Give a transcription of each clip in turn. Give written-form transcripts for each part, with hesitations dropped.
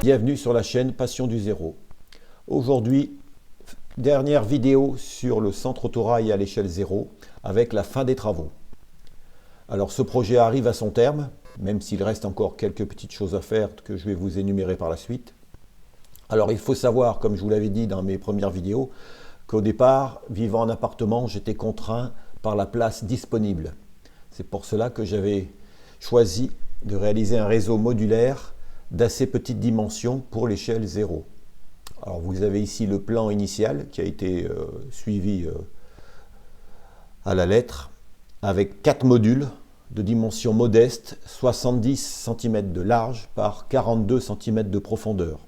Bienvenue sur la chaîne Passion du Zéro. Aujourd'hui, dernière vidéo sur le centre autorail à l'échelle 0 avec la fin des travaux. Alors ce projet arrive à son terme, même s'il reste encore quelques petites choses à faire que je vais vous énumérer par la suite. Alors il faut savoir, comme je vous l'avais dit dans mes premières vidéos, qu'au départ, vivant en appartement, j'étais contraint par la place disponible. C'est pour cela que j'avais choisi de réaliser un réseau modulaire d'assez petite dimension pour l'échelle 0. Alors vous avez ici le plan initial qui a été suivi à la lettre avec 4 modules de dimension modeste, 70 cm de large par 42 cm de profondeur.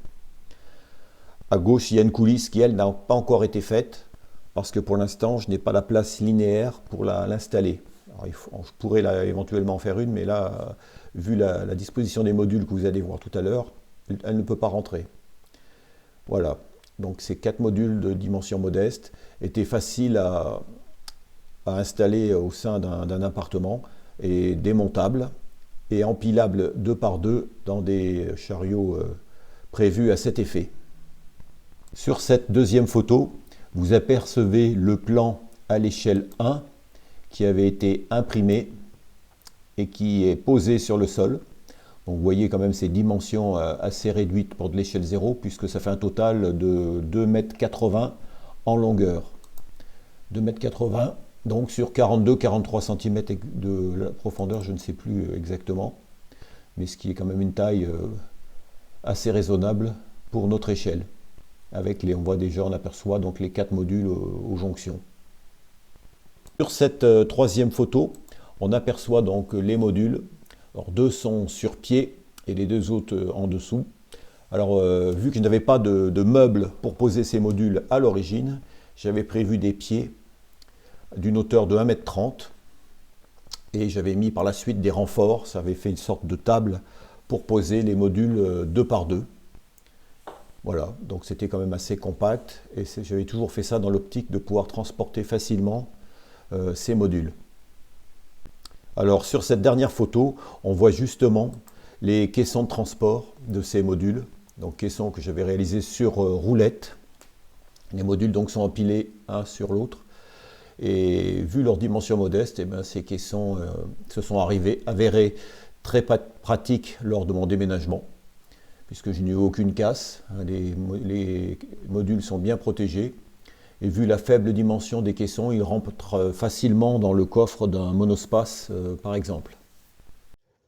À gauche, il y a une coulisse qui, elle, n'a pas encore été faite parce que pour l'instant, je n'ai pas la place linéaire pour l'installer. Je pourrais éventuellement en faire une, mais là, vu la disposition des modules que vous allez voir tout à l'heure, elle ne peut pas rentrer. Voilà, donc ces 4 modules de dimension modeste étaient faciles à installer au sein d'un appartement et démontables et empilables 2 par 2 dans des chariots prévus à cet effet. Sur cette deuxième photo, vous apercevez le plan à l'échelle 1 qui avait été imprimé et qui est posé sur le sol. Donc vous voyez quand même ces dimensions assez réduites pour de l'échelle 0 puisque ça fait un total de 2,80 m en longueur. 2,80 m donc sur 42-43 cm de profondeur, je ne sais plus exactement, mais ce qui est quand même une taille assez raisonnable pour notre échelle. Avec on voit déjà, on aperçoit donc les 4 modules aux jonctions. Sur cette troisième photo, on aperçoit donc les modules. Alors 2 sont sur pied et les 2 autres en dessous. Alors vu que je n'avais pas de meubles pour poser ces modules à l'origine, j'avais prévu des pieds d'une hauteur de 1,30 m et j'avais mis par la suite des renforts. Ça avait fait une sorte de table pour poser les modules 2 par 2. Voilà, donc c'était quand même assez compact et j'avais toujours fait ça dans l'optique de pouvoir transporter facilement ces modules. Alors sur cette dernière photo, on voit justement les caissons de transport de ces modules, donc caissons que j'avais réalisés sur roulette. Les modules donc sont empilés un sur l'autre et vu leur dimension modeste, eh bien, ces caissons se sont avérés très pratiques lors de mon déménagement, puisque je n'ai eu aucune casse, les modules sont bien protégés, et vu la faible dimension des caissons, ils rentrent facilement dans le coffre d'un monospace par exemple.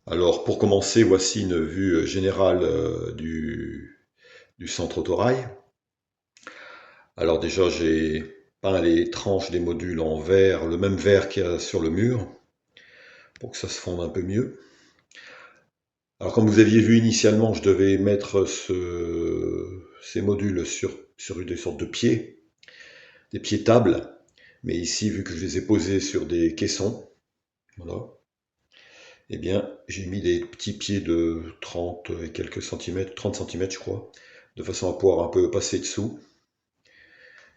Alors pour commencer, voici une vue générale du centre autorail. Alors déjà j'ai peint les tranches des modules en vert, le même vert qu'il y a sur le mur, pour que ça se fonde un peu mieux. Alors comme vous aviez vu initialement, je devais mettre ces modules sur des sortes de pieds, des pieds tables, mais ici vu que je les ai posés sur des caissons, voilà, eh bien j'ai mis des petits pieds de 30 et quelques centimètres, 30 cm je crois, de façon à pouvoir un peu passer dessous.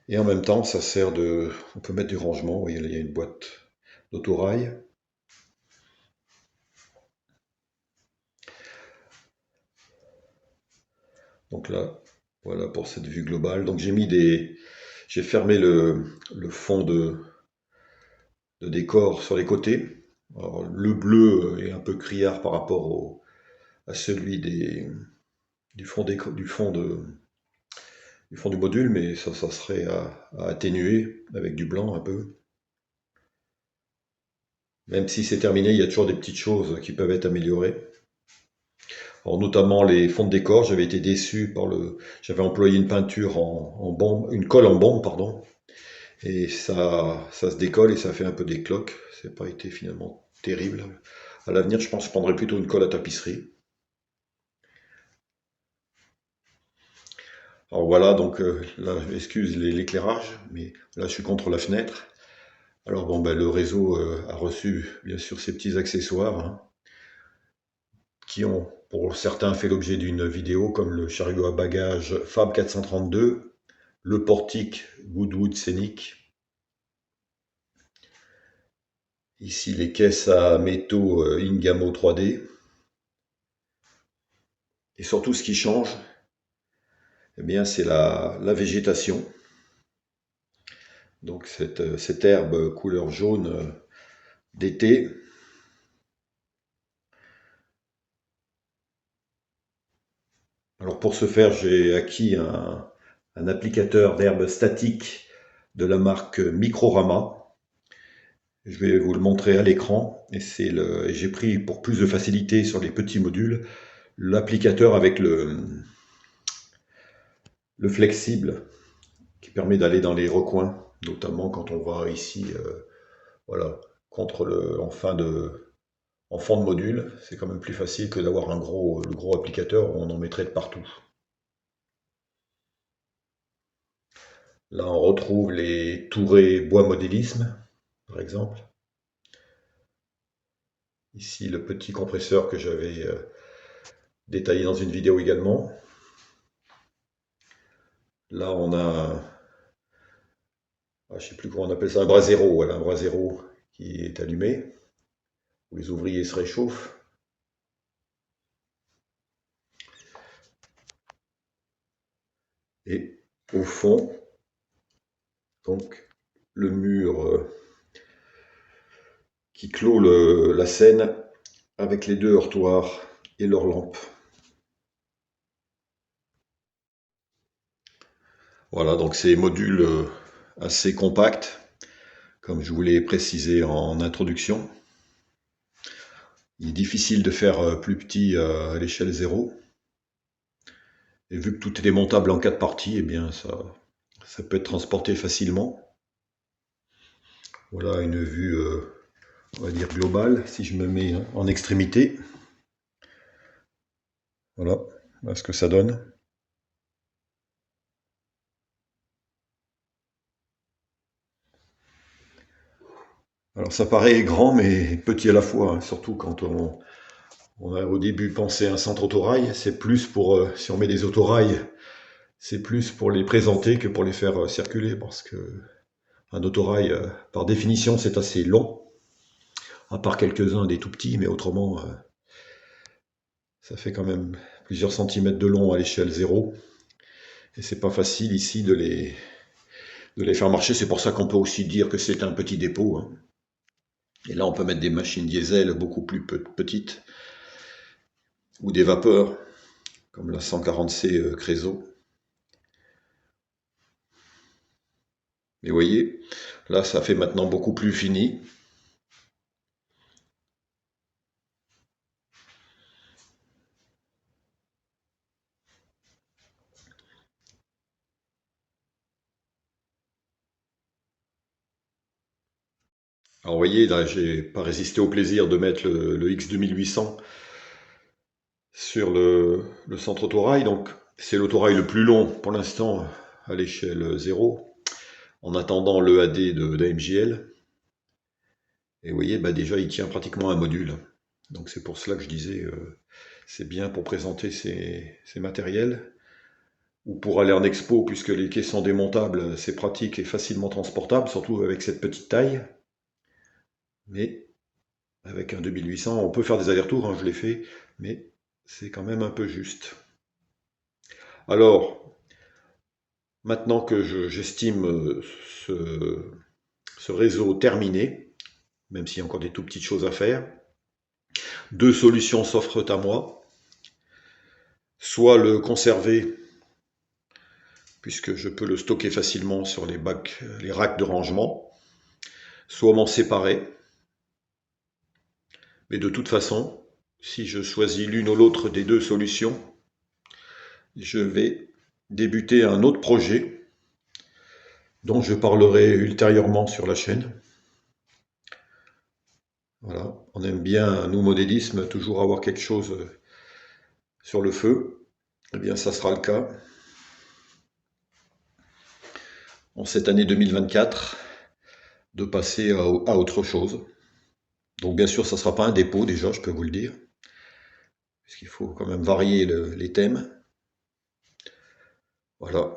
Et en même temps, ça sert de... On peut mettre du rangement, vous voyez là il y a une boîte d'autorail. Donc là, voilà pour cette vue globale. Donc j'ai mis des... J'ai fermé le fond de décor sur les côtés. Alors, le bleu est un peu criard par rapport à celui du fond du module, mais ça serait à atténuer avec du blanc un peu. Même si c'est terminé, il y a toujours des petites choses qui peuvent être améliorées. Alors, notamment les fonds de décor, j'avais été déçu par j'avais employé une peinture en bombe, une colle en bombe, pardon, et ça se décolle et ça fait un peu des cloques. Ça n'a pas été finalement terrible. À l'avenir, je pense que je prendrai plutôt une colle à tapisserie. Alors voilà, donc là, excuse l'éclairage, mais là, je suis contre la fenêtre. Alors bon, ben, le réseau a reçu bien sûr ces petits accessoires, hein, qui ont pour certains fait l'objet d'une vidéo, comme le chariot à bagages Fab 432, le portique Goodwood Scénic, ici les caisses à métaux Ingamo 3D, et surtout ce qui change, eh bien c'est la végétation. Donc cette herbe couleur jaune d'été. Alors pour ce faire, j'ai acquis un applicateur d'herbe statique de la marque Microrama. Je vais vous le montrer à l'écran. Et j'ai pris pour plus de facilité sur les petits modules l'applicateur avec le flexible qui permet d'aller dans les recoins, notamment quand on va ici, voilà, en fond de module. C'est quand même plus facile que d'avoir le gros applicateur où on en mettrait de partout. Là, on retrouve les tourets bois modélisme, par exemple. Ici, le petit compresseur que j'avais détaillé dans une vidéo également. Là, on a, je ne sais plus comment on appelle ça, un brasero, voilà, un brasero qui est allumé, où les ouvriers se réchauffent. Et au fond, donc, le mur qui clôt la scène avec les deux heurtoirs et leurs lampes. Voilà, donc ces modules assez compacts, comme je vous l'ai précisé en introduction. Il est difficile de faire plus petit à l'échelle 0. Et vu que tout est démontable en 4 parties, eh bien ça peut être transporté facilement. Voilà une vue, on va dire globale, si je me mets en extrémité. Voilà ce que ça donne. Alors ça paraît grand mais petit à la fois, hein, surtout quand on a au début pensé à un centre autorail. C'est plus pour, si on met des autorails, c'est plus pour les présenter que pour les faire circuler, parce que un autorail, par définition, c'est assez long, à part quelques-uns des tout petits, mais autrement, ça fait quand même plusieurs centimètres de long à l'échelle 0. Et c'est pas facile ici de les faire marcher. C'est pour ça qu'on peut aussi dire que c'est un petit dépôt, hein. Et là, on peut mettre des machines diesel beaucoup plus petites, ou des vapeurs, comme la 140C Creso. Mais vous voyez, là, ça fait maintenant beaucoup plus fini. Alors vous voyez, là, j'ai pas résisté au plaisir de mettre le X2800 sur le centre autorail. Donc c'est l'autorail le plus long pour l'instant à l'échelle 0, en attendant le AD d'AMJL. Et vous voyez, bah déjà il tient pratiquement un module. Donc c'est pour cela que je disais, c'est bien pour présenter ces matériels, ou pour aller en expo, puisque les quais sont démontables, c'est pratique et facilement transportable, surtout avec cette petite taille. Mais avec un 2800, on peut faire des allers-retours, hein, je l'ai fait, mais c'est quand même un peu juste. Alors, maintenant que j'estime ce réseau terminé, même s'il y a encore des tout petites choses à faire, deux solutions s'offrent à moi. Soit le conserver, puisque je peux le stocker facilement sur les racks de rangement, soit m'en séparer. Mais de toute façon, si je choisis l'une ou l'autre des deux solutions, je vais débuter un autre projet dont je parlerai ultérieurement sur la chaîne. Voilà, on aime bien, nous modélisme, toujours avoir quelque chose sur le feu. Eh bien, ça sera le cas en cette année 2024, de passer à autre chose. Donc bien sûr, ça ne sera pas un dépôt déjà, je peux vous le dire, puisqu'il faut quand même varier les thèmes. Voilà.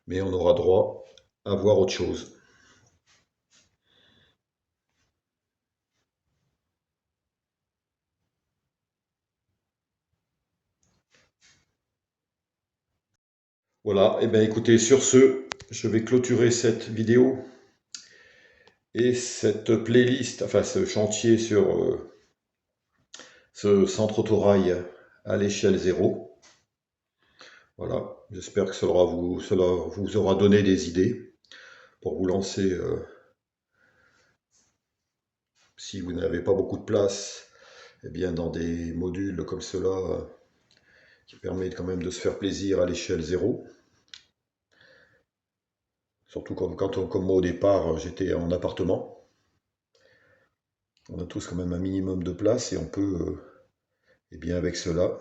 Mais on aura droit à voir autre chose. Voilà, et bien écoutez, sur ce, je vais clôturer cette vidéo et cette playlist, enfin ce chantier sur ce centre autorail à l'échelle 0. Voilà, j'espère que cela vous aura donné des idées pour vous lancer si vous n'avez pas beaucoup de place, eh bien dans des modules comme cela qui permettent quand même de se faire plaisir à l'échelle 0. Surtout comme moi au départ, j'étais en appartement. On a tous quand même un minimum de place et on peut, eh bien avec cela,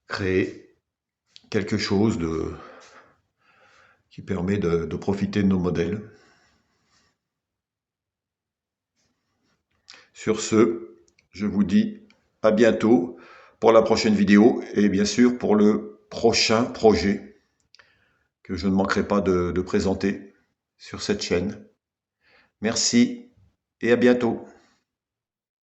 créer quelque chose qui permet de profiter de nos modèles. Sur ce, je vous dis à bientôt pour la prochaine vidéo et bien sûr pour le prochain projet que je ne manquerai pas de présenter sur cette chaîne. Merci et à bientôt.